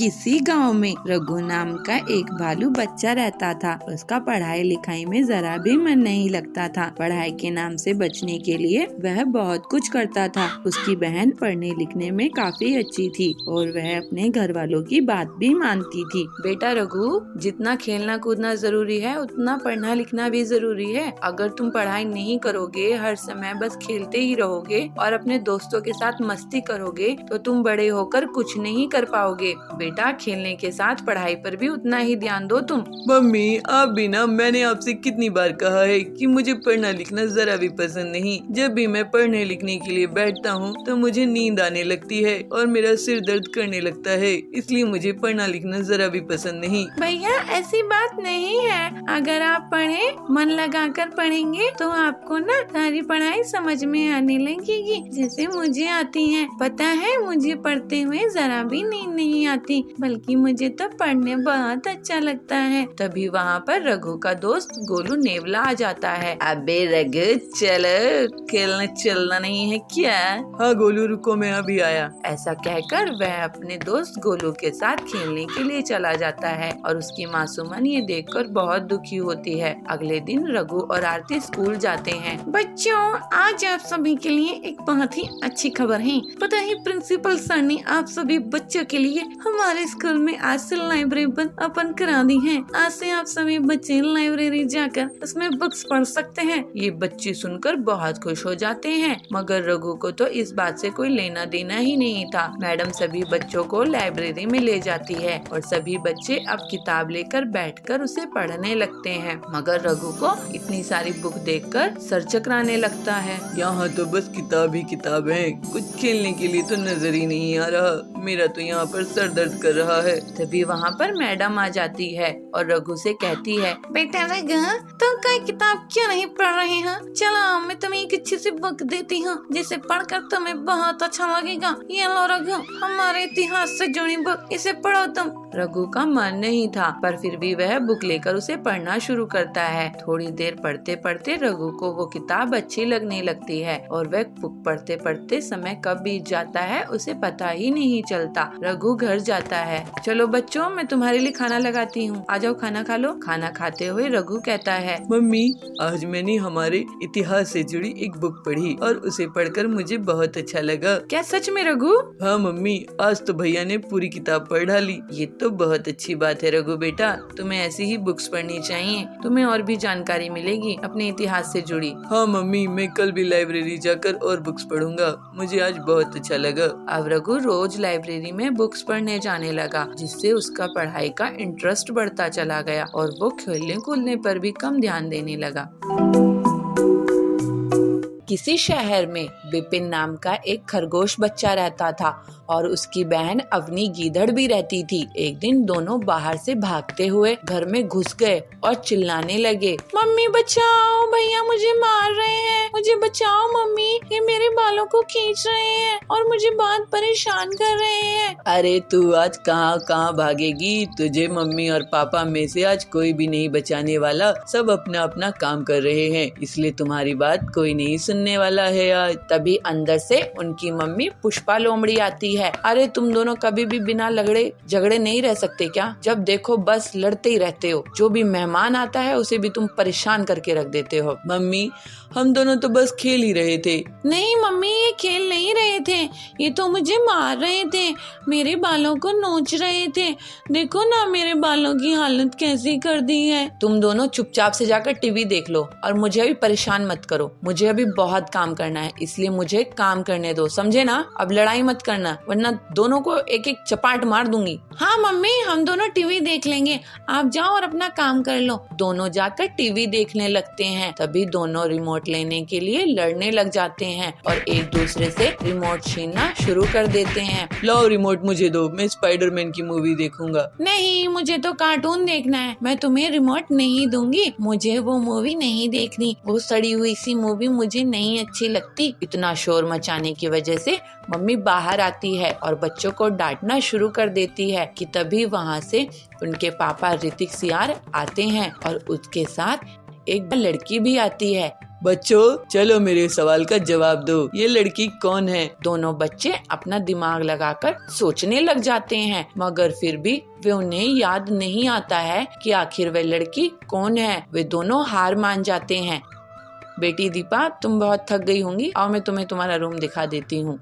किसी गांव में रघु नाम का एक भालू बच्चा रहता था। उसका पढ़ाई लिखाई में जरा भी मन नहीं लगता था। पढ़ाई के नाम से बचने के लिए वह बहुत कुछ करता था। उसकी बहन पढ़ने लिखने में काफी अच्छी थी और वह अपने घर वालों की बात भी मानती थी। बेटा रघु, जितना खेलना कूदना जरूरी है उतना पढ़ना लिखना भी जरूरी है। अगर तुम पढ़ाई नहीं करोगे, हर समय बस खेलते ही रहोगे और अपने दोस्तों के साथ मस्ती करोगे तो तुम बड़े होकर कुछ नहीं कर पाओगे। बेटा, खेलने के साथ पढ़ाई पर भी उतना ही ध्यान दो तुम। मम्मी, आप भी ना, मैंने आपसे कितनी बार कहा है कि मुझे पढ़ना लिखना जरा भी पसंद नहीं। जब भी मैं पढ़ने लिखने के लिए बैठता हूँ तो मुझे नींद आने लगती है और मेरा सिर दर्द करने लगता है, इसलिए मुझे पढ़ना लिखना जरा भी पसंद नहीं। भैया, ऐसी बात नहीं है। अगर आप पढ़े, मन लगाकर पढ़ेंगे तो आपको ना सारी पढ़ाई समझ में आने लगेगी, जैसे मुझे आती है। पता है, मुझे पढ़ते हुए जरा भी नींद नहीं आती, बल्कि मुझे तो पढ़ने बहुत अच्छा लगता है। तभी वहाँ पर रघु का दोस्त गोलू नेवला आ जाता है। अबे रघु, चलो खेलने चलना नहीं है क्या? हाँ गोलू, रुको, मैं अभी आया। ऐसा कहकर वह अपने दोस्त गोलू के साथ खेलने के लिए चला जाता है और उसकी मासूमन ये देखकर बहुत दुखी होती है। अगले दिन रघु और आरती स्कूल जाते हैं। बच्चों, आज आप सभी के लिए एक बहुत ही अच्छी खबर है। पता है, प्रिंसिपल सर ने आप सभी बच्चों के लिए हमारे स्कूल में आज से लाइब्रेरी ओपन करा दी है। आज से आप सभी बच्चे लाइब्रेरी जाकर उसमें बुक्स पढ़ सकते हैं। ये बच्चे सुनकर बहुत खुश हो जाते हैं, मगर रघु को तो इस बात से कोई लेना देना ही नहीं था। मैडम सभी बच्चों को लाइब्रेरी में ले जाती है और सभी बच्चे अब किताब लेकर बैठकर उसे पढ़ने लगते हैं, मगर रघु को इतनी सारी बुक देखकर सर चकराने लगता है। यहाँ तो बस किताब ही किताब है, कुछ खेलने के लिए तो नजर ही नहीं आ रहा। मेरा तो यहाँ पर सर दर्द कर रहा है। तभी वहाँ पर मैडम आ जाती है और रघु से कहती है, बेटा रघु, तुम कोई किताब क्यों नहीं पढ़ रहे हो? चलो, मैं तुम्हें एक अच्छी सी बुक देती हूँ जिसे पढ़कर तुम्हें बहुत अच्छा लगेगा। ये लो रघु, हमारे इतिहास से जुड़ी बुक, इसे पढ़ो तुम। रघु का मन नहीं था, पर फिर भी वह बुक लेकर उसे पढ़ना शुरू करता है। थोड़ी देर पढ़ते पढ़ते रघु को वो किताब अच्छी लगने लगती है और वह बुक पढ़ते पढ़ते समय कब बीत जाता है उसे पता ही नहीं चलता। रघु घर जाता है। चलो बच्चों, मैं तुम्हारे लिए खाना लगाती हूँ, आ जाओ खाना खा लो। खाना खाते हुए रघु कहता है, मम्मी, आज मैंने हमारे इतिहास से जुड़ी एक बुक पढ़ी और उसे पढ़कर मुझे बहुत अच्छा लगा। क्या सच में रघु? हाँ मम्मी, आज तो भैया ने पूरी किताब पढ़ डाली। ये तो बहुत अच्छी बात है रघु बेटा, तुम्हें ऐसी ही बुक्स पढ़नी चाहिए, तुम्हें और भी जानकारी मिलेगी अपने इतिहास से जुड़ी। हाँ मम्मी, मैं कल भी लाइब्रेरी जाकर और बुक्स पढ़ूंगा, मुझे आज बहुत अच्छा लगा। अब रघु रोज लाइब्रेरी में बुक्स पढ़ने जाने लगा, जिससे उसका पढ़ाई का इंटरेस्ट बढ़ता चला गया और वो खेलने कूदने पर भी कम ध्यान देने लगा। किसी शहर में विपिन नाम का एक खरगोश बच्चा रहता था और उसकी बहन अवनी गीदड़ भी रहती थी। एक दिन दोनों बाहर से भागते हुए घर में घुस गए और चिल्लाने लगे, मम्मी बचाओ, भैया मुझे मार रहे हैं, मुझे बचाओ मम्मी, ये मेरे बालों को खींच रहे हैं और मुझे बहुत परेशान कर रहे हैं। अरे तू आज कहाँ कहाँ भागेगी, तुझे मम्मी और पापा में से आज कोई भी नहीं बचाने वाला, सब अपना अपना काम कर रहे हैं, इसलिए तुम्हारी बात कोई नहीं सुनने वाला है आज। तभी अंदर से उनकी मम्मी पुष्पा लोमड़ी आती है। अरे तुम दोनों कभी भी बिना लड़े झगड़े नहीं रह सकते क्या? जब देखो बस लड़ते ही रहते हो, जो भी मेहमान आता है उसे भी तुम परेशान करके रख देते हो। मम्मी, हम दोनों तो बस खेल ही रहे थे। नहीं मम्मी, ये खेल नहीं रहे थे, ये तो मुझे मार रहे थे, मेरे बालों को नोच रहे थे, देखो ना मेरे बालों की हालत कैसी कर दी है। तुम दोनों चुपचाप से जाकर टीवी देख लो और मुझे अभी परेशान मत करो, मुझे अभी बहुत काम करना है, इसलिए मुझे काम करने दो, समझे ना? अब लड़ाई मत करना, वरना दोनों को एक एक चपाट मार दूंगी। हाँ मम्मी, हम दोनों टीवी देख लेंगे, आप जाओ और अपना काम कर लो। दोनों जाकर टीवी देखने लगते हैं। तभी दोनों रिमोट लेने के लिए लड़ने लग जाते हैं और एक दूसरे से रिमोट छीनना शुरू कर देते हैं। लो रिमोट मुझे दो, मैं स्पाइडरमैन की मूवी देखूंगा। नहीं, मुझे तो कार्टून देखना है, मैं तुम्हें रिमोट नहीं दूंगी, मुझे वो मूवी नहीं देखनी, वो सड़ी हुई सी मूवी मुझे नहीं अच्छी लगती। इतना शोर मचाने की वजह से मम्मी बाहर आती है और बच्चों को डांटना शुरू कर देती है कि तभी वहाँ से उनके पापा ऋतिक सियार आते हैं और उसके साथ एक लड़की भी आती है। बच्चों चलो मेरे सवाल का जवाब दो, ये लड़की कौन है? दोनों बच्चे अपना दिमाग लगाकर सोचने लग जाते हैं, मगर फिर भी वे उन्हें याद नहीं आता है कि आखिर वह लड़की कौन है। वे दोनों हार मान जाते हैं। बेटी दीपा, तुम बहुत थक गई होंगी, आओ मैं तुम्हें तुम्हारा रूम दिखा देती हूँ।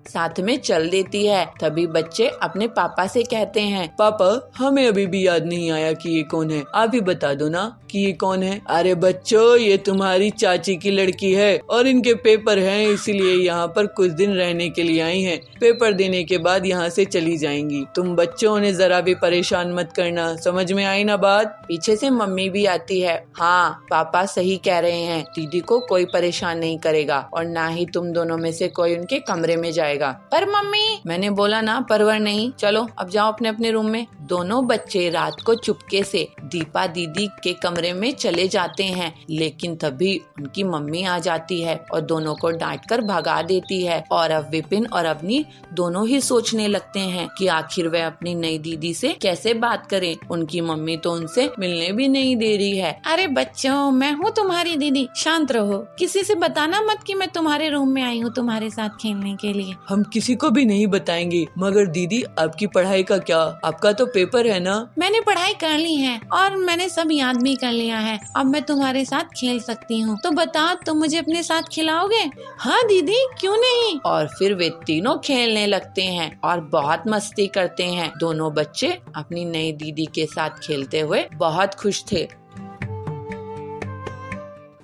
साथ में चल देती है। तभी बच्चे अपने पापा से कहते हैं, पापा हमें अभी भी याद नहीं आया कि ये कौन है, आप ही बता दो ना कि ये कौन है। अरे बच्चों, ये तुम्हारी चाची की लड़की है और इनके पेपर हैं, इसीलिए यहाँ पर कुछ दिन रहने के लिए आई हैं। पेपर देने के बाद यहाँ से चली जाएंगी। तुम बच्चों ने जरा भी परेशान मत करना, समझ में आई ना बात? पीछे से मम्मी भी आती है। हाँ, पापा सही कह रहे हैं, दीदी को कोई परेशान नहीं करेगा और ना ही तुम दोनों में से कोई उनके कमरे में जाएगा। पर मम्मी, मैंने बोला ना परवर नहीं। चलो अब जाओ अपने अपने रूम में। दोनों बच्चे रात को चुपके से दीपा दीदी के कमरे में चले जाते हैं, लेकिन तभी उनकी मम्मी आ जाती है और दोनों को डांट कर भगा देती है। और अब विपिन और अवनी दोनों ही सोचने लगते हैं कि आखिर वे अपनी नई दीदी से कैसे बात करें। उनकी मम्मी तो उनसे मिलने भी नहीं दे रही है। अरे बच्चों, मैं हूँ तुम्हारी दीदी, शांत रहो, किसी से बताना मत कि मैं तुम्हारे रूम में आई हूँ तुम्हारे साथ खेलने के लिए। हम किसी को भी नहीं बताएंगे। मगर दीदी, आपकी पढ़ाई का क्या? आपका तो पेपर है ना? मैंने पढ़ाई कर ली है और मैंने सब याद भी कर लिया है। अब मैं तुम्हारे साथ खेल सकती हूँ। तो बताओ, तुम मुझे अपने साथ खिलाओगे? हाँ दीदी, क्यों नहीं। और फिर वे तीनों खेलने लगते हैं और बहुत मस्ती करते हैं। दोनों बच्चे अपनी नई दीदी के साथ खेलते हुए बहुत खुश थे।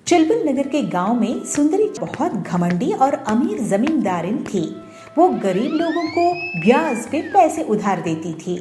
चुलबुल नगर के गांव में सुंदरी बहुत घमंडी और अमीर जमींदारिन थी। वो गरीब लोगों को ब्याज पे पैसे उधार देती थी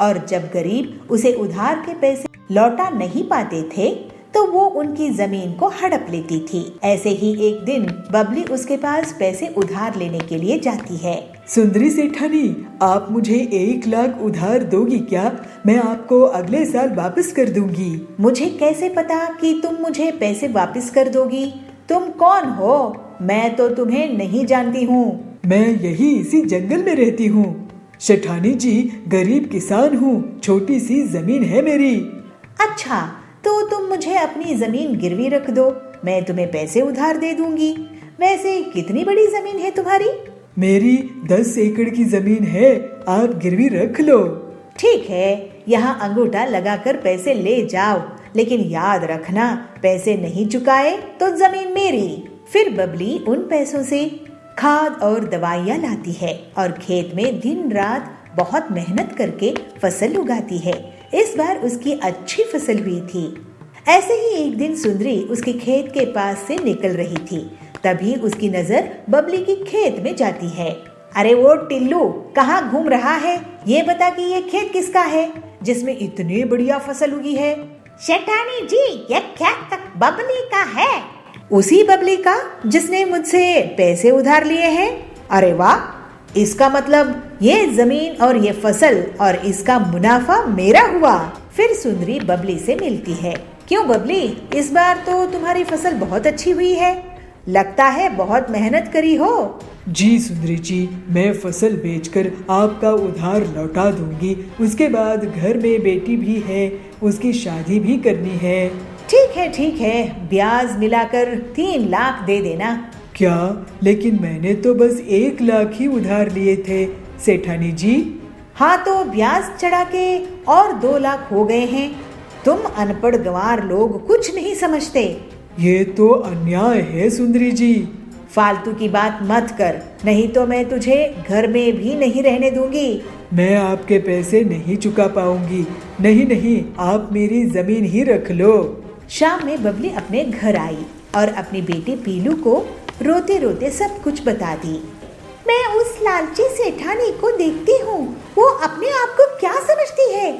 और जब गरीब उसे उधार के पैसे लौटा नहीं पाते थे तो वो उनकी जमीन को हड़प लेती थी। ऐसे ही एक दिन बबली उसके पास पैसे उधार लेने के लिए जाती है। सुंदरी सेठानी, आप मुझे 1 लाख उधार दोगी क्या? मैं आपको अगले साल वापस कर दूंगी। मुझे कैसे पता कि तुम मुझे पैसे वापस कर दोगी? तुम कौन हो? मैं तो तुम्हें नहीं जानती हूँ। मैं यही इसी जंगल में रहती हूँ। सेठानी जी, गरीब किसान हूँ, छोटी सी जमीन है मेरी। अच्छा, तो तुम मुझे अपनी जमीन गिरवी रख दो, मैं तुम्हें पैसे उधार दे दूंगी। वैसे कितनी बड़ी जमीन है तुम्हारी? मेरी 10 एकड़ की जमीन है, आप गिरवी रख लो। ठीक है, यहाँ अंगूठा लगाकर पैसे ले जाओ, लेकिन याद रखना, पैसे नहीं चुकाए तो जमीन मेरी। फिर बबली उन पैसों से खाद और दवाइयाँ लाती है और खेत में दिन रात बहुत मेहनत करके फसल उगाती है। इस बार उसकी अच्छी फसल हुई थी। ऐसे ही एक दिन सुंदरी उसके खेत के पास से निकल रही थी। तभी उसकी नजर बबली की खेत में जाती है। अरे वो टिल्लू, कहाँ घूम रहा है? ये बता कि ये खेत किसका है जिसमें इतनी बढ़िया फसल उगी है? सेठानी जी, ये खेत बबली का है। उसी बबली का जिसने मुझसे पैसे उधार लिए हैं? अरे वाह, इसका मतलब ये जमीन और ये फसल और इसका मुनाफा मेरा हुआ। फिर सुंदरी बबली से मिलती है। क्यों बबली, इस बार तो तुम्हारी फसल बहुत अच्छी हुई है, लगता है बहुत मेहनत करी हो। जी सुंदरी जी, मैं फसल बेचकर आपका उधार लौटा दूंगी। उसके बाद घर में बेटी भी है, उसकी शादी भी करनी है। ठीक है, ब्याज मिलाकर 3 लाख दे देना। क्या? लेकिन मैंने तो बस 1 लाख ही उधार लिए थे सेठानी जी। हाँ, तो ब्याज चढ़ा के और 2 लाख हो गए हैं। तुम अनपढ़ गंवार लोग कुछ नहीं समझते। ये तो अन्याय है सुंदरी जी। फालतू की बात मत कर, नहीं तो मैं तुझे घर में भी नहीं रहने दूंगी। मैं आपके पैसे नहीं चुका पाऊंगी। नहीं, आप मेरी जमीन ही रख लो। शाम में बबली अपने घर आई और अपनी बेटी पीलू को रोते रोते सब कुछ बता दी। मैं उस लालची सेठानी को देखती हूँ, वो अपने आप को क्या समझती है।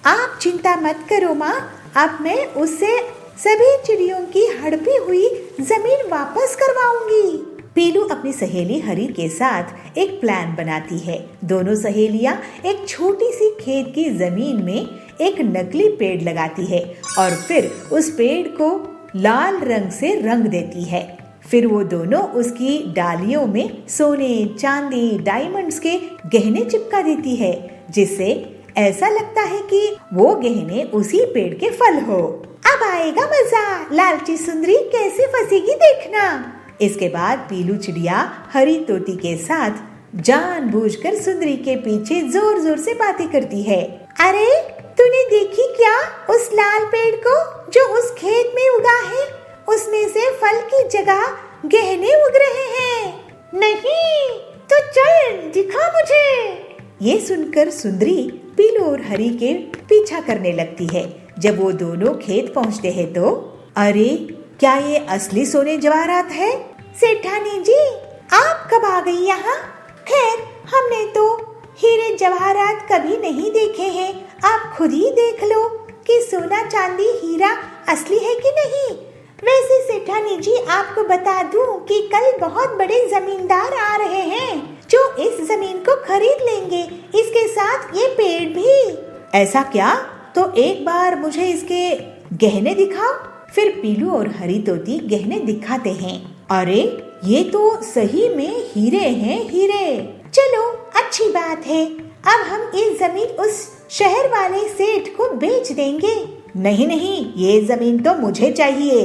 आप चिंता मत करो माँ, अब मैं उससे सभी चिड़ियों की हड़पी हुई जमीन वापस करवाऊंगी। पीलू अपनी सहेली हरी के साथ एक प्लान बनाती है। दोनों सहेलियां एक छोटी सी खेत की जमीन में एक नकली पेड़ लगाती है और फिर उस पेड़ को लाल रंग से रंग देती है। फिर वो दोनों उसकी डालियों में सोने, चांदी, डायमंड्स के गहने चिपका देती है, जिससे ऐसा लगता है कि वो गहने उसी पेड़ के फल हो। अब अब आएगा मजा, लालची सुंदरी कैसे फंसेगी देखना। इसके बाद पीलू चिड़िया हरी तोती के साथ जानबूझकर सुंदरी के पीछे जोर जोर से बातें करती है। अरे तूने देखी क्या उस लाल पेड़ को जो उस खेत में उगा है? उसमें से फल की जगह गहने उग रहे हैं। नहीं तो चल दिखा मुझे। ये सुनकर सुंदरी पीलू और हरी के पीछा करने लगती है। जब वो दोनों खेत पहुंचते हैं तो अरे क्या ये असली सोने जवाहरात है? सेठानी जी, आप कब आ गई यहाँ? खैर हमने तो हीरे जवाहरात कभी नहीं देखे हैं। आप खुद ही देख लो कि सोना चांदी हीरा असली है कि नहीं। वैसे सेठानी जी, आपको बता दूं कि कल बहुत बड़े जमींदार आ रहे हैं जो इस जमीन को खरीद लेंगे, इसके साथ ये पेड़ भी। ऐसा क्या? तो एक बार मुझे इसके गहने दिखाओ। फिर पीलू और हरी तोती गहने दिखाते हैं। अरे ये तो सही में हीरे हैं, हीरे। चलो अच्छी बात है, अब हम इस जमीन उस शहर वाले सेठ को बेच देंगे। नहीं नहीं, ये जमीन तो मुझे चाहिए।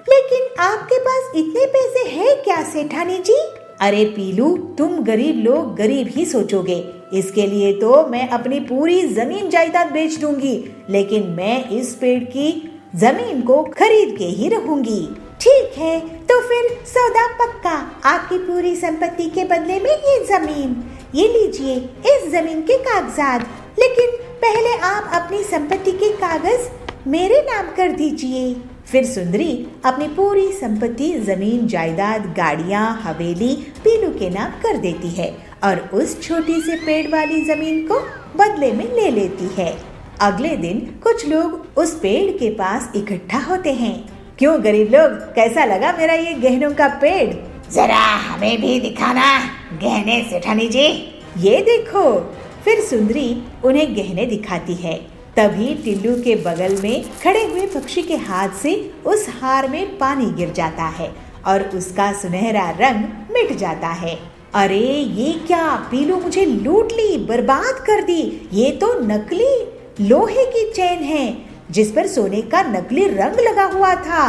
लेकिन आपके पास इतने पैसे हैं क्या सेठानी जी? अरे पीलू, तुम गरीब लोग गरीब ही सोचोगे। इसके लिए तो मैं अपनी पूरी जमीन जायदाद बेच दूंगी, लेकिन मैं इस पेड़ की जमीन को खरीद के ही रहूंगी। ठीक है, तो फिर सौदा पक्का। आपकी पूरी संपत्ति के बदले में ये जमीन। ये लीजिए इस जमीन के कागजात। लेकिन पहले आप अपनी संपत्ति के कागज मेरे नाम कर दीजिए। फिर सुंदरी अपनी पूरी संपत्ति, जमीन जायदाद, गाड़ियाँ, हवेली पीलू के नाम कर देती है और उस छोटी से पेड़ वाली जमीन को बदले में ले लेती है। अगले दिन कुछ लोग उस पेड़ के पास इकट्ठा होते हैं। क्यों गरीब लोग, कैसा लगा मेरा ये गहनों का पेड़? जरा हमें भी दिखाना गहने सेठानी जी। ये देखो। फिर सुंदरी उन्हें गहने दिखाती है। तभी टिल्लू के बगल में खड़े हुए पक्षी के हाथ से उस हार में पानी गिर जाता है और उसका सुनहरा रंग मिट जाता है। अरे ये क्या, पीलू मुझे लूट ली, बर्बाद कर दी। ये तो नकली लोहे की चेन है जिस पर सोने का नकली रंग लगा हुआ था।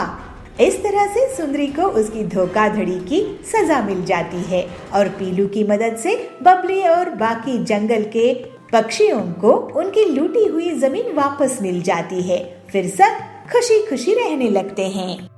इस तरह से सुंदरी को उसकी धोखाधड़ी की सजा मिल जाती है और पीलू की मदद से बबली और बाकी जंगल के पक्षियों को उनकी लूटी हुई जमीन वापस मिल जाती है। फिर सब खुशी खुशी रहने लगते हैं।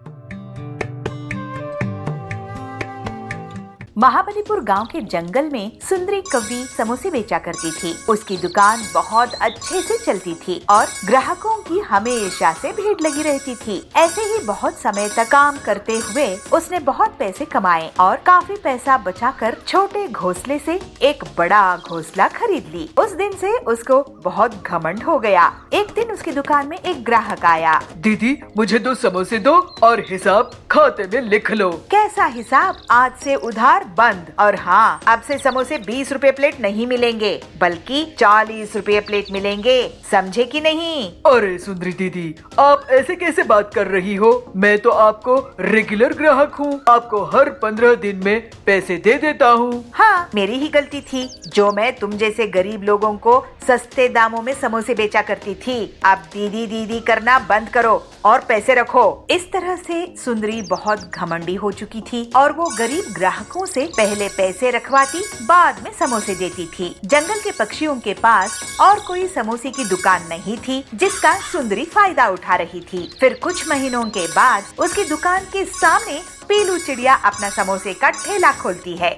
महाबलीपुर गांव के जंगल में सुंदरी कवि समोसे बेचा करती थी। उसकी दुकान बहुत अच्छे से चलती थी और ग्राहकों की हमेशा से भीड़ लगी रहती थी। ऐसे ही बहुत समय तक काम करते हुए उसने बहुत पैसे कमाए और काफी पैसा बचाकर छोटे घोंसले से एक बड़ा घोंसला खरीद ली। उस दिन से उसको बहुत घमंड हो गया। एक दिन उसकी दुकान में एक ग्राहक आया। दीदी मुझे 2 समोसे दो और हिसाब खाते में लिख लो। कैसा हिसाब? आज से उधार बंद। और हाँ, अब से समोसे 20 रुपए प्लेट नहीं मिलेंगे बल्कि 40 रुपए प्लेट मिलेंगे, समझे कि नहीं? अरे सुंदरी दीदी, आप ऐसे कैसे बात कर रही हो? मैं तो आपको रेगुलर ग्राहक हूँ, आपको हर 15 दिन में पैसे दे देता हूँ। हाँ, मेरी ही गलती थी जो मैं तुम जैसे गरीब लोगों को सस्ते दामों में समोसे बेचा करती थी। अब दीदी दीदी करना बंद करो और पैसे रखो। इस तरह से सुंदरी बहुत घमंडी हो चुकी थी और वो गरीब ग्राहकों से पहले पैसे रखवाती, बाद में समोसे देती थी। जंगल के पक्षियों के पास और कोई समोसे की दुकान नहीं थी जिसका सुंदरी फायदा उठा रही थी। फिर कुछ महीनों के बाद उसकी दुकान के सामने पीलू चिड़िया अपना समोसे का ठेला खोलती है।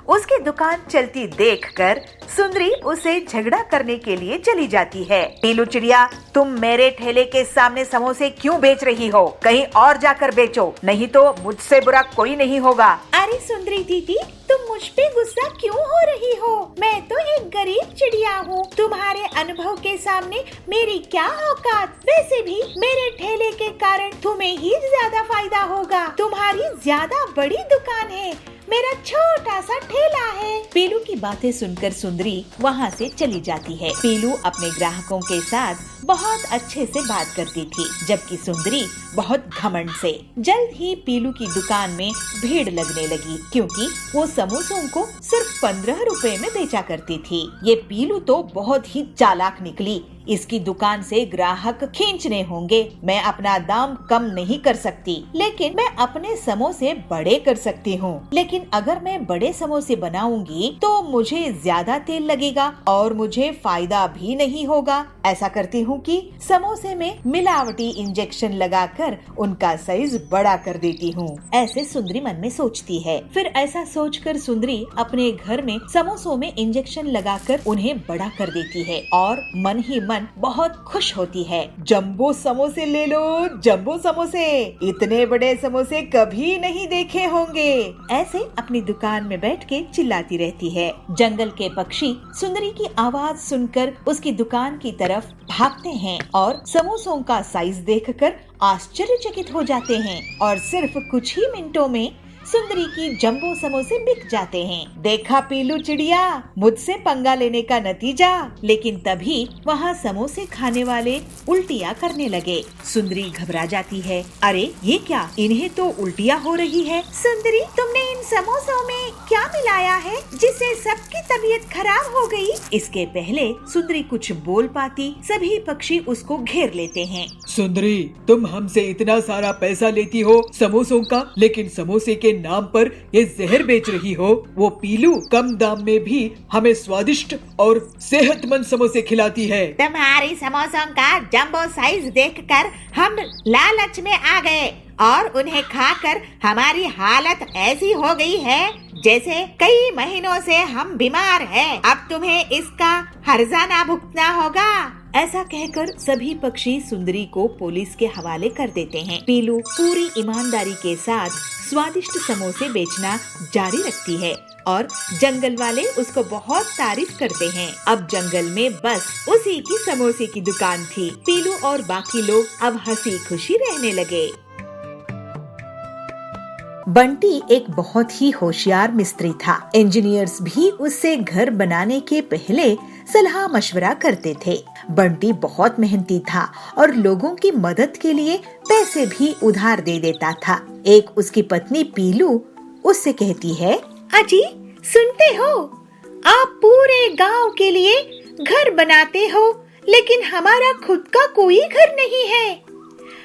उसकी दुकान चलती देखकर सुंदरी उसे झगड़ा करने के लिए चली जाती है। पीलू चिड़िया, तुम मेरे ठेले के सामने समोसे क्यों बेच रही हो? कहीं और जाकर बेचो, नहीं तो मुझसे बुरा कोई नहीं होगा। अरे सुंदरी दीदी, तुम मुझ पे गुस्सा क्यों हो रही हो? मैं तो एक गरीब चिड़िया हूँ, तुम्हारे अनुभव के सामने मेरी क्या औकात। वैसे भी मेरे ठेले के कारण तुम्हें ही ज्यादा फायदा होगा, तुम्हारी ज्यादा बड़ी दुकान है। मेरा छोटा सा ठेला है। पीलू की बातें सुनकर सुंदरी वहाँ से चली जाती है। पीलू अपने ग्राहकों के साथ बहुत अच्छे से बात करती थी, जबकि सुंदरी बहुत घमंड से। जल्द ही पीलू की दुकान में भीड़ लगने लगी, क्योंकि वो समोसों को सिर्फ 15 रुपए में बेचा करती थी। ये पीलू तो बहुत ही चालाक निकली। इसकी दुकान से ग्राहक खींचने होंगे। मैं अपना दाम कम नहीं कर सकती, लेकिन मैं अपने समोसे बड़े कर सकती हूँ। लेकिन अगर मैं बड़े समोसे बनाऊंगी तो मुझे ज्यादा तेल लगेगा और मुझे फायदा भी नहीं होगा। ऐसा करती हूँ कि समोसे में मिलावटी इंजेक्शन लगाकर उनका साइज बड़ा कर देती हूँ। ऐसे सुंदरी मन में सोचती है। फिर ऐसा सोचकर सुंदरी अपने घर में समोसों में इंजेक्शन लगाकर उन्हें बड़ा कर देती है और मन ही मन बहुत खुश होती है। जंबो समोसे ले लो, जंबो समोसे, इतने बड़े समोसे कभी नहीं देखे होंगे। ऐसे अपनी दुकान में बैठ के चिल्लाती रहती है। जंगल के पक्षी सुंदरी की आवाज सुनकर उसकी दुकान की तरफ भागते हैं और समोसों का साइज देखकर आश्चर्यचकित हो जाते हैं और सिर्फ कुछ ही मिनटों में सुंदरी की जंबो समोसे बिक जाते हैं। देखा पीलू चिड़िया, मुझसे पंगा लेने का नतीजा। लेकिन तभी वहाँ समोसे खाने वाले उल्टियाँ करने लगे। सुंदरी घबरा जाती है। अरे ये क्या, इन्हें तो उल्टियाँ हो रही है। सुंदरी, तुमने इन समोसों में क्या मिलाया है जिससे सबकी तबीयत खराब हो गई? इसके पहले सुंदरी कुछ बोल पाती, सभी पक्षी उसको घेर लेते हैं। सुंदरी, तुम हमसे इतना सारा पैसा लेती हो समोसों का, लेकिन समोसे के नाम पर ये जहर बेच रही हो। वो पीलू कम दाम में भी हमें स्वादिष्ट और सेहतमंद समोसे खिलाती है। तुम्हारी समोसों का जंबो साइज देखकर हम लालच में आ गए और उन्हें खाकर हमारी हालत ऐसी हो गई है जैसे कई महीनों से हम बीमार हैं। अब तुम्हें इसका हर्जाना भुगतना होगा। ऐसा कहकर सभी पक्षी सुंदरी को पुलिस के हवाले कर देते हैं। पीलू पूरी ईमानदारी के साथ स्वादिष्ट समोसे बेचना जारी रखती है और जंगल वाले उसको बहुत तारीफ करते हैं। अब जंगल में बस उसी की समोसे की दुकान थी। पीलू और बाकी लोग अब हंसी खुशी रहने लगे। बंटी एक बहुत ही होशियार मिस्त्री था। इंजीनियर्स भी उससे घर बनाने के पहले सलाह मशवरा करते थे। बंटी बहुत मेहनती था और लोगों की मदद के लिए पैसे भी उधार दे देता था। एक उसकी पत्नी पीलू उससे कहती है, अजी सुनते हो, आप पूरे गांव के लिए घर बनाते हो, लेकिन हमारा खुद का कोई घर नहीं है।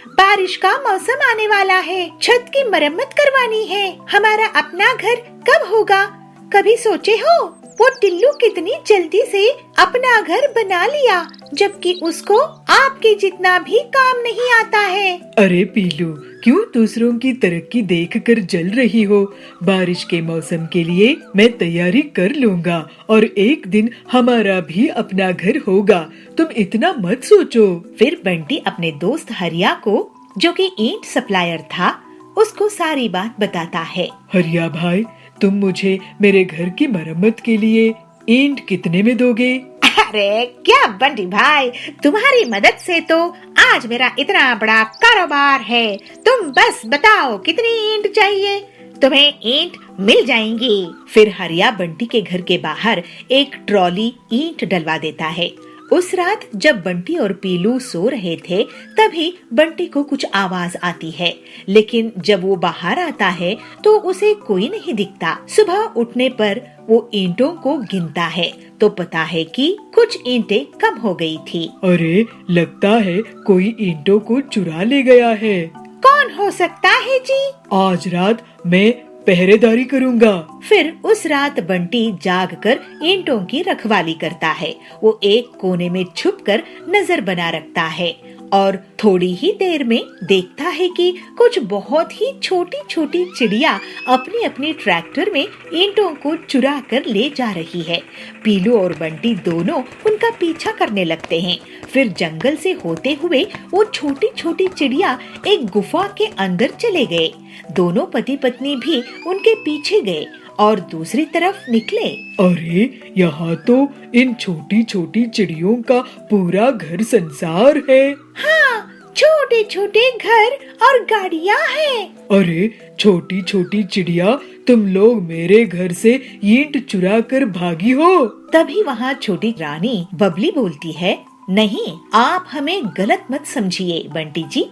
बारिश का मौसम आने वाला है, छत की मरम्मत करवानी है। हमारा अपना घर कब होगा? कभी सोचे हो? वो टिल्लू कितनी जल्दी से अपना घर बना लिया, जबकि उसको आपके जितना भी काम नहीं आता है। अरे पीलू, क्यों दूसरों की तरक्की देखकर जल रही हो? बारिश के मौसम के लिए मैं तैयारी कर लूँगा और एक दिन हमारा भी अपना घर होगा। तुम इतना मत सोचो। फिर बंटी अपने दोस्त हरिया को, जो कि ईंट सप्लायर था, उसको सारी बात बताता है। हरिया भाई, तुम मुझे मेरे घर की मरम्मत के लिए ईंट कितने में दोगे? अरे क्या बंटी भाई, तुम्हारी मदद से तो आज मेरा इतना बड़ा कारोबार है। तुम बस बताओ कितनी ईंट चाहिए, तुम्हें ईंट मिल जाएंगी। फिर हरिया बंटी के घर के बाहर एक ट्रॉली ईंट डलवा देता है। उस रात जब बंटी और पीलू सो रहे थे, तभी बंटी को कुछ आवाज आती है, लेकिन जब वो बाहर आता है तो उसे कोई नहीं दिखता। सुबह उठने पर वो ईंटों को गिनता है तो पता है कि कुछ ईंटें कम हो गई थी। अरे लगता है कोई ईंटों को चुरा ले गया है। कौन हो सकता है जी? आज रात मैं पहरेदारी करूंगा। फिर उस रात बंटी जागकर ईंटों की रखवाली करता है। वो एक कोने में छुपकर नजर बना रखता है और थोड़ी ही देर में देखता है कि कुछ बहुत ही छोटी छोटी चिड़िया अपनी अपनी ट्रैक्टर में ईंटों को चुरा कर ले जा रही है। पीलू और बंटी दोनों उनका पीछा करने लगते हैं। फिर जंगल से होते हुए वो छोटी छोटी चिड़िया एक गुफा के अंदर चले गए। दोनों पति पत्नी भी उनके पीछे गए और दूसरी तरफ निकले। अरे यहाँ तो इन छोटी छोटी चिड़ियों का पूरा घर संसार है। हाँ, छोटे छोटे घर और गाड़ियाँ हैं। अरे छोटी छोटी चिड़िया, तुम लोग मेरे घर से ईंट चुरा कर भागी हो। तभी वहाँ छोटी रानी बबली बोलती है, नहीं, आप हमें गलत मत समझिए बंटी जी।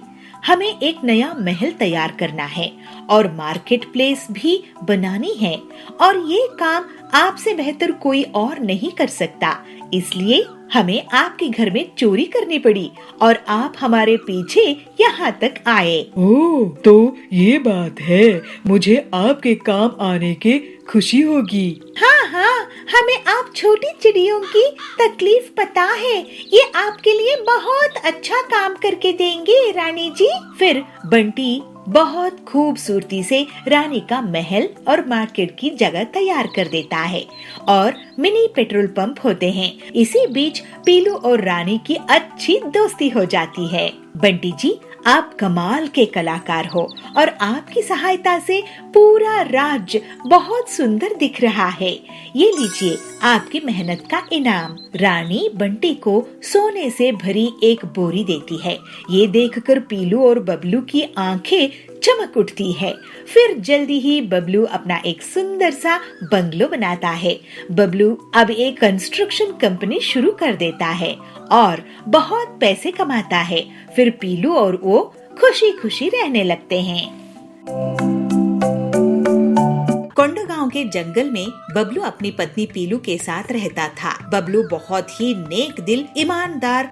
हमें एक नया महल तैयार करना है और मार्केट प्लेस भी बनानी है, और ये काम आपसे बेहतर कोई और नहीं कर सकता। इसलिए हमें आपके घर में चोरी करनी पड़ी और आप हमारे पीछे यहाँ तक आए। ओह, तो ये बात है। मुझे आपके काम आने की खुशी होगी। हाँ हाँ, हमें आप छोटी चिड़ियों की तकलीफ पता है। ये आपके लिए बहुत अच्छा काम करके देंगे रानी जी। फिर बंटी बहुत खूबसूरती से रानी का महल और मार्केट की जगह तैयार कर देता है और मिनी पेट्रोल पंप होते हैं। इसी बीच पीलू और रानी की अच्छी दोस्ती हो जाती है। बंटी जी, आप कमाल के कलाकार हो और आपकी सहायता से पूरा राज्य बहुत सुंदर दिख रहा है। ये लीजिए आपकी मेहनत का इनाम। रानी बंटी को सोने से भरी एक बोरी देती है। ये देखकर पीलू और बबलू की आंखें चमक उठती है। फिर जल्दी ही बबलू अपना एक सुंदर सा बंगलो बनाता है। बबलू अब एक कंस्ट्रक्शन कंपनी शुरू कर देता है और बहुत पैसे कमाता है। फिर पीलू और वो खुशी खुशी रहने लगते हैं। कोंडागांव के जंगल में बबलू अपनी पत्नी पीलू के साथ रहता था। बबलू बहुत ही नेक दिल, ईमानदार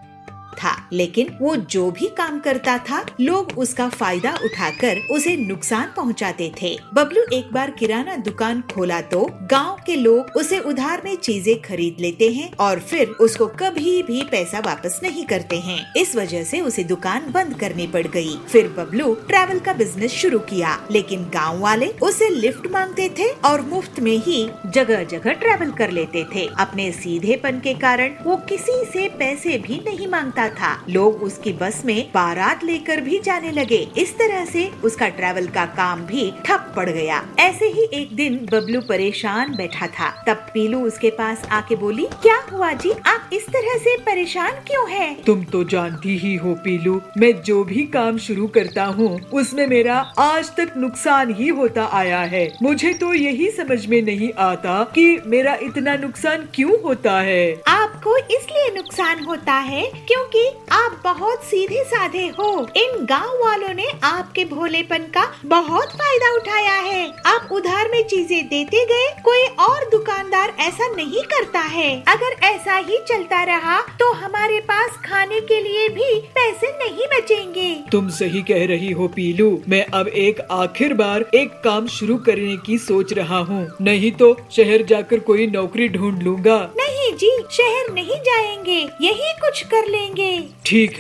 था, लेकिन वो जो भी काम करता था लोग उसका फायदा उठाकर उसे नुकसान पहुंचाते थे। बबलू एक बार किराना दुकान खोला तो गांव के लोग उसे उधार में चीजें खरीद लेते हैं और फिर उसको कभी भी पैसा वापस नहीं करते हैं। इस वजह से उसे दुकान बंद करनी पड़ गई। फिर बबलू ट्रैवल का बिजनेस शुरू किया, लेकिन गाँव वाले उसे लिफ्ट मांगते थे और मुफ्त में ही जगह जगह ट्रैवल कर लेते थे। अपने सीधेपन के कारण वो किसी से पैसे भी नहीं मांगता था। लोग उसकी बस में बारात लेकर भी जाने लगे। इस तरह से उसका ट्रैवल का काम भी ठप पड़ गया। ऐसे ही एक दिन बबलू परेशान बैठा था। तब पीलू उसके पास आके बोली, क्या हुआ जी, आप इस तरह से परेशान क्यों हैं? तुम तो जानती ही हो पीलू, मैं जो भी काम शुरू करता हूँ उसमें मेरा आज तक नुकसान ही होता आया है। मुझे तो यही समझ में नहीं आता कि मेरा इतना नुकसान क्यों होता है। आपको इसलिए नुकसान होता है क्योंकि आप बहुत सीधे साधे हो। इन गांव वालों ने आपके भोलेपन का बहुत फायदा उठाया है। आप उधार में चीजें देते गए, कोई और दुकानदार ऐसा नहीं करता है। अगर ऐसा ही चलता रहा तो हमारे पास खाने के लिए भी पैसे नहीं बचेंगे। तुम सही कह रही हो पीलू, मैं अब एक आखिर बार एक काम शुरू करने की सोच रहा हूँ, नहीं तो शहर जाकर कोई नौकरी ढूंढ लूंगा। नहीं जी, शहर नहीं जाएंगे, यही कुछ कर लेंगे। ठीक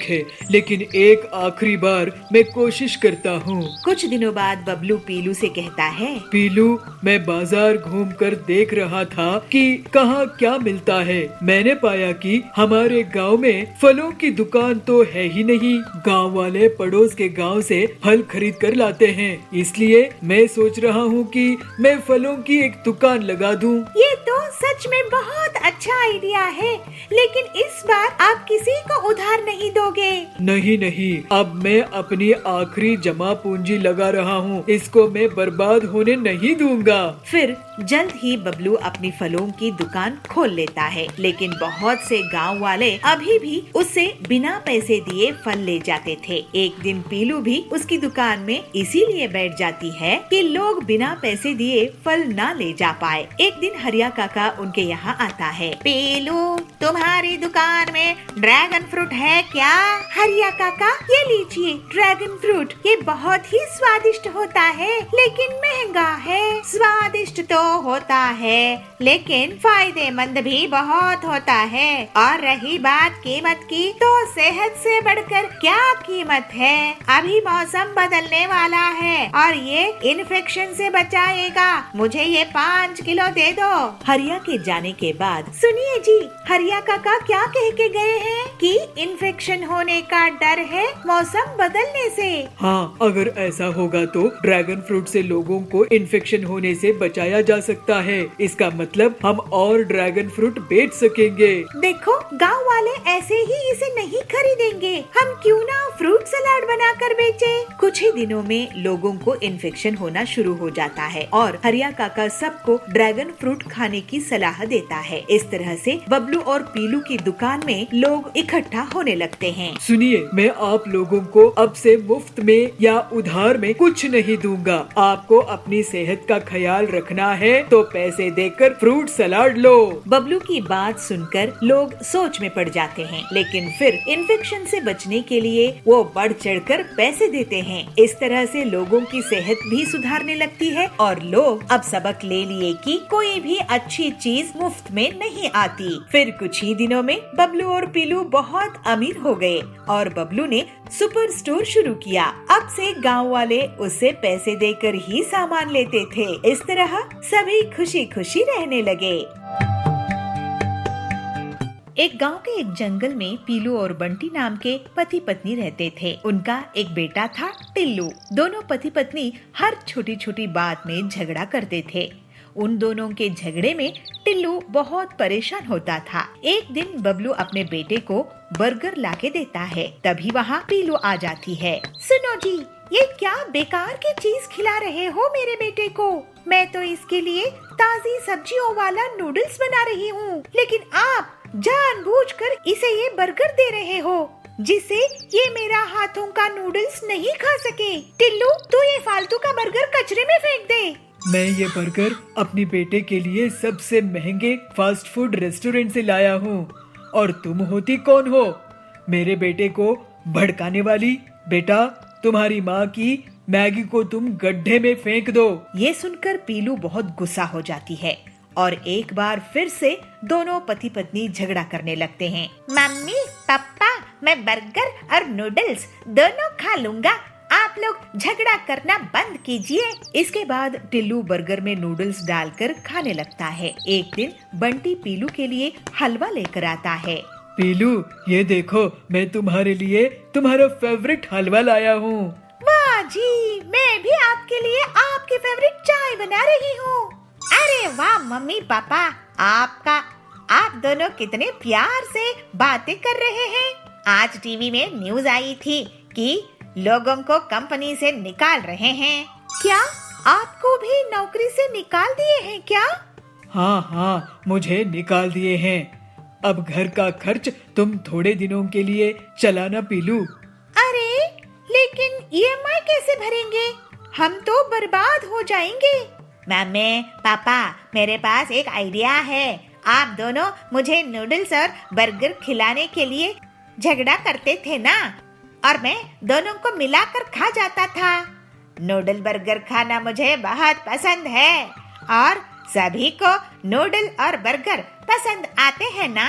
है, लेकिन एक आखिरी बार मैं कोशिश करता हूँ। कुछ दिनों बाद बबलू पीलू से कहता है, पीलू, मैं बाजार घूमकर देख रहा था कि कहाँ क्या मिलता है। मैंने पाया कि हमारे गांव में फलों की दुकान तो है ही नहीं। गांव वाले पड़ोस के गांव से फल खरीद कर लाते हैं, इसलिए मैं सोच रहा हूँ कि मैं फलों की एक दुकान लगा दूँ। ये तो सच में बहुत अच्छा आइडिया है, लेकिन इस बार आप किसी को उधार नहीं दोगे। नहीं, अब मैं अपनी आखिरी जमा पूंजी लगा रहा हूँ, इसको मैं बर्बाद होने नहीं दूंगा। फिर जल्द ही बबलू अपनी फलों की दुकान खोल लेता है, लेकिन बहुत से गांव वाले अभी भी उससे बिना पैसे दिए फल ले जाते थे। एक दिन पीलू भी उसकी दुकान में इसीलिए बैठ जाती है कि लोग बिना पैसे दिए फल ना ले जा पाए। एक दिन हरिया काका उनके यहाँ आता है। पीलू, तुम्हारी दुकान में ड्रैगन फ्रूट है क्या? हरिया काका, ये लीजिए ड्रैगन फ्रूट। ये बहुत ही स्वादिष्ट होता है, लेकिन महंगा है। स्वादिष्ट तो होता है, लेकिन फायदेमंद भी बहुत होता है। और रही बात कीमत की, तो सेहत से बढ़कर क्या कीमत है। अभी मौसम बदलने वाला है और ये इन्फेक्शन से बचाएगा। मुझे ये 5 किलो दे दो। हरिया के जाने के बाद सुनिए जी, हरिया काका क्या कह के गए हैं कि इन्फेक्शन होने का डर है मौसम बदलने से। हाँ, अगर ऐसा होगा तो ड्रैगन फ्रूट से लोगों को इन्फेक्शन होने से बचाया जा सकता है। इसका मतलब हम और ड्रैगन फ्रूट बेच सकेंगे। देखो, गांव वाले ऐसे ही इसे नहीं खरीदेंगे। हम क्यों ना फ्रूट सलाद बनाकर बेचे। कुछ ही दिनों में लोगों को इन्फेक्शन होना शुरू हो जाता है और हरिया काका सबको ड्रैगन फ्रूट खाने की सलाह देता है। इस तरह से बबलू और पीलू की दुकान में लोग इकट्ठा होने लगते हैं। सुनिए, मैं आप लोगों को अब से मुफ्त में या उधार में कुछ नहीं दूंगा। आपको अपनी सेहत का ख्याल रखना है तो पैसे देकर फ्रूट सलाद लो। बबलू की बात सुनकर लोग सोच में पड़ जाते हैं, लेकिन फिर इन्फेक्शन से बचने के लिए वो बढ़ चढ़कर पैसे देते हैं। इस तरह से लोगों की सेहत भी सुधारने लगती है और लोग अब सबक ले लिए कि कोई भी अच्छी चीज मुफ्त में नहीं आती। फिर कुछ ही दिनों में बबलू और पीलू बहुत अमीर हो गए और बबलू ने सुपर स्टोर शुरू किया। अब से गांव वाले उससे पैसे देकर ही सामान लेते थे। इस तरह सभी खुशी खुशी रहने लगे। एक गांव के एक जंगल में पीलू और बंटी नाम के पति पत्नी रहते थे। उनका एक बेटा था टिल्लू। दोनों पति पत्नी हर छोटी छोटी बात में झगड़ा करते थे। उन दोनों के झगड़े में टिल्लू बहुत परेशान होता था। एक दिन बबलू अपने बेटे को बर्गर लाके देता है, तभी वहाँ पीलू आ जाती है। सुनो जी, ये क्या बेकार की चीज खिला रहे हो मेरे बेटे को। मैं तो इसके लिए ताजी सब्जियों वाला नूडल्स बना रही हूँ, लेकिन आप जानबूझकर इसे ये बर्गर दे रहे हो जिससे ये मेरा हाथों का नूडल्स नहीं खा सके। टिल्लू, तू ये फालतू का बर्गर कचरे में फेंक दे। मैं ये बर्गर अपने बेटे के लिए सबसे महंगे फास्ट फूड रेस्टोरेंट से लाया हूँ और तुम होती कौन हो मेरे बेटे को भड़काने वाली। बेटा, तुम्हारी माँ की मैगी को तुम गड्ढे में फेंक दो। ये सुनकर पीलू बहुत गुस्सा हो जाती है और एक बार फिर से दोनों पति पत्नी झगड़ा करने लगते हैं। मम्मी पापा, मैं बर्गर और नूडल्स दोनों खा लूंगा। आप लोग झगड़ा करना बंद कीजिए। इसके बाद टिल्लू बर्गर में नूडल्स डालकर खाने लगता है। एक दिन बंटी पीलू के लिए हलवा लेकर आता है। पीलू, ये देखो, मैं तुम्हारे लिए तुम्हारा फेवरेट हलवा लाया हूँ। वाह जी, मैं भी आपके लिए आपकी फेवरेट चाय बना रही हूँ। अरे वाह मम्मी पापा, आप दोनों कितने प्यार से बातें कर रहे हैं। आज टीवी में न्यूज आई थी कि लोगों को कंपनी से निकाल रहे हैं। क्या आपको भी नौकरी से निकाल दिए हैं क्या? हाँ, मुझे निकाल दिए हैं। अब घर का खर्च तुम थोड़े दिनों के लिए चलाना पीलू। अरे, लेकिन EMI कैसे भरेंगे? हम तो बर्बाद हो जाएंगे। मम्मी पापा, मेरे पास एक आइडिया है। आप दोनों मुझे नूडल्स और बर्गर खिलाने के लिए झगड़ा करते थे ना, और मैं दोनों को मिलाकर खा जाता था। नूडल बर्गर खाना मुझे बहुत पसंद है और सभी को नूडल और बर्गर पसंद आते हैं ना।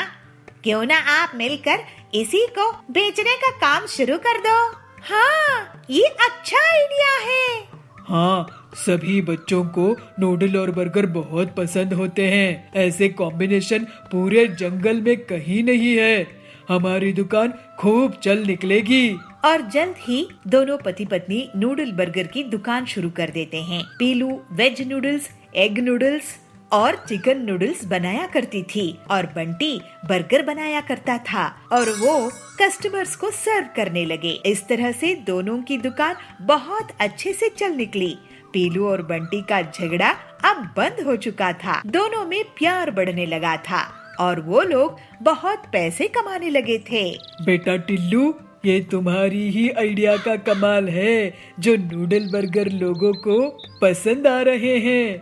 क्यों ना आप मिलकर इसी को बेचने का काम शुरू कर दो। हाँ, ये अच्छा आइडिया है। हाँ, सभी बच्चों को नूडल और बर्गर बहुत पसंद होते हैं। ऐसे कॉम्बिनेशन पूरे जंगल में कहीं नहीं है। हमारी दुकान खूब चल निकलेगी। और जल्द ही दोनों पति पत्नी नूडल बर्गर की दुकान शुरू कर देते हैं। पीलू वेज नूडल्स, एग नूडल्स और चिकन नूडल्स बनाया करती थी और बंटी बर्गर बनाया करता था और वो कस्टमर्स को सर्व करने लगे। इस तरह से दोनों की दुकान बहुत अच्छे से चल निकली। पीलू और बंटी का झगड़ा अब बंद हो चुका था। दोनों में प्यार बढ़ने लगा था और वो लोग बहुत पैसे कमाने लगे थे। बेटा टिल्लू, ये तुम्हारी ही आइडिया का कमाल है जो नूडल बर्गर लोगों को पसंद आ रहे हैं।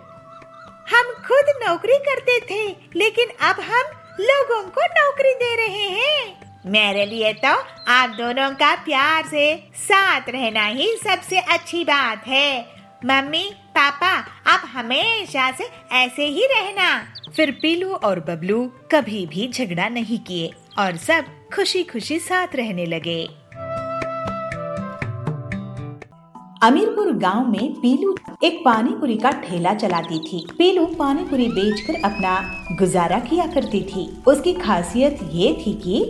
हम खुद नौकरी करते थे, लेकिन अब हम लोगों को नौकरी दे रहे हैं। मेरे लिए तो आप दोनों का प्यार से साथ रहना ही सबसे अच्छी बात है। मम्मी पापा, आप हमेशा से ऐसे ही रहना। फिर पीलू और बबलू कभी भी झगड़ा नहीं किए और सब खुशी खुशी साथ रहने लगे। अमीरपुर गांव में पीलू एक पानी पूरी का ठेला चलाती थी। पीलू पानी पूरी बेचकर अपना गुजारा किया करती थी। उसकी खासियत ये थी कि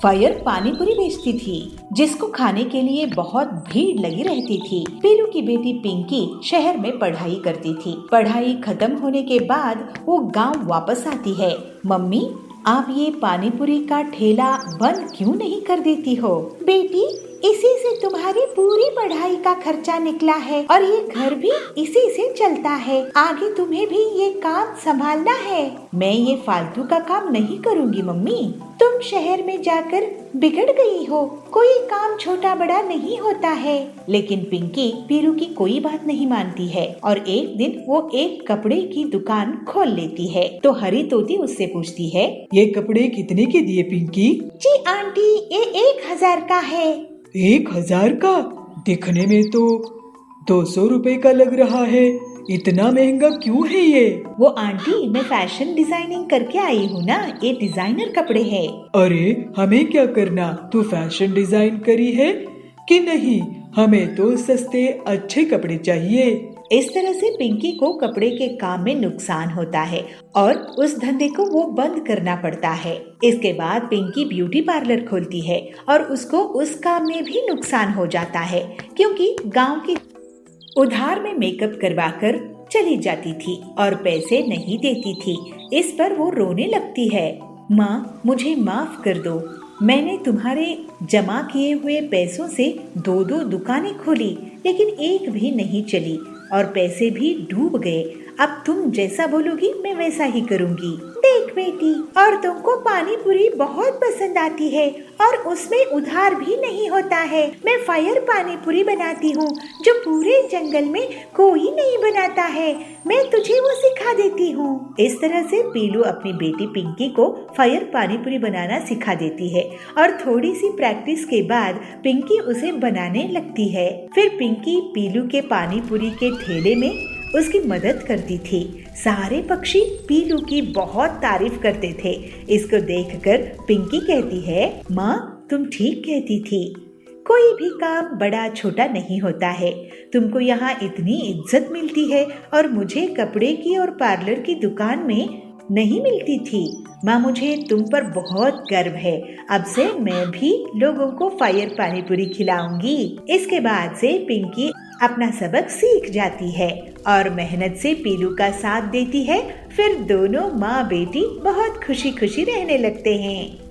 फायर पानी पूरी बेचती थी, जिसको खाने के लिए बहुत भीड़ लगी रहती थी। पीलू की बेटी पिंकी शहर में पढ़ाई करती थी। पढ़ाई खत्म होने के बाद वो गांव वापस आती है। मम्मी, आप ये पानी पूरी का ठेला बंद क्यों नहीं कर देती हो? बेटी, इसी से तुम्हारी पूरी पढ़ाई का खर्चा निकला है और ये घर भी इसी से चलता है। आगे तुम्हें भी ये काम संभालना है। मैं ये फालतू का काम नहीं करूँगी मम्मी। तुम शहर में जाकर बिगड़ गई हो। कोई काम छोटा बड़ा नहीं होता है। लेकिन पिंकी पीलू की कोई बात नहीं मानती है और एक दिन वो एक कपड़े की दुकान खोल लेती है। तो हरी तोती उससे पूछती है, ये कपड़े कितने के दिए पिंकी? जी आंटी, ये 1000 का है। 1000 का? दिखने में तो 200 रुपए का लग रहा है। इतना महंगा क्यों है ये? वो आंटी, मैं फैशन डिजाइनिंग करके आई हूँ ना, ये डिजाइनर कपड़े हैं। अरे हमें क्या करना, तू फैशन डिजाइन करी है कि नहीं? हमें तो सस्ते अच्छे कपड़े चाहिए। इस तरह से पिंकी को कपड़े के काम में नुकसान होता है और उस धंधे को वो बंद करना पड़ता है। इसके बाद पिंकी ब्यूटी पार्लर खोलती है और उसको उस काम में भी नुकसान हो जाता है, क्योंकि गांव की उधार में मेकअप करवाकर चली जाती थी और पैसे नहीं देती थी। इस पर वो रोने लगती है। माँ, मुझे माफ कर दो। मैंने तुम्हारे जमा किए हुए पैसों से 2-2 दुकानें खोली, लेकिन एक भी नहीं चली और पैसे भी डूब गए। अब तुम जैसा बोलोगी मैं वैसा ही करूँगी। देख बेटी, औरतों को पानी पूरी बहुत पसंद आती है और उसमें उधार भी नहीं होता है। मैं फायर पानी पूरी बनाती हूँ जो पूरे जंगल में कोई नहीं बनाता है। मैं तुझे वो सिखा देती हूँ। इस तरह से पीलू अपनी बेटी पिंकी को फायर पानी पूरी बनाना सिखा देती है और थोड़ी सी प्रैक्टिस के बाद पिंकी उसे बनाने लगती है। फिर पिंकी पीलू के पानी पूरी के ठेले में उसकी मदद करती थी। सारे पक्षी पीलू की बहुत तारीफ करते थे। इसको देखकर पिंकी कहती है, माँ, तुम ठीक कहती थी। कोई भी काम बड़ा छोटा नहीं होता है। तुमको यहाँ इतनी इज्जत मिलती है और मुझे कपड़े की और पार्लर की दुकान में नहीं मिलती थी। माँ, मुझे तुम पर बहुत गर्व है। अब से मैं भी लोगों को फायर पानी पूरी खिलाऊंगी। इसके बाद से पिंकी अपना सबक सीख जाती है और मेहनत से पीलू का साथ देती है। फिर दोनों माँ बेटी बहुत खुशी खुशी रहने लगते हैं।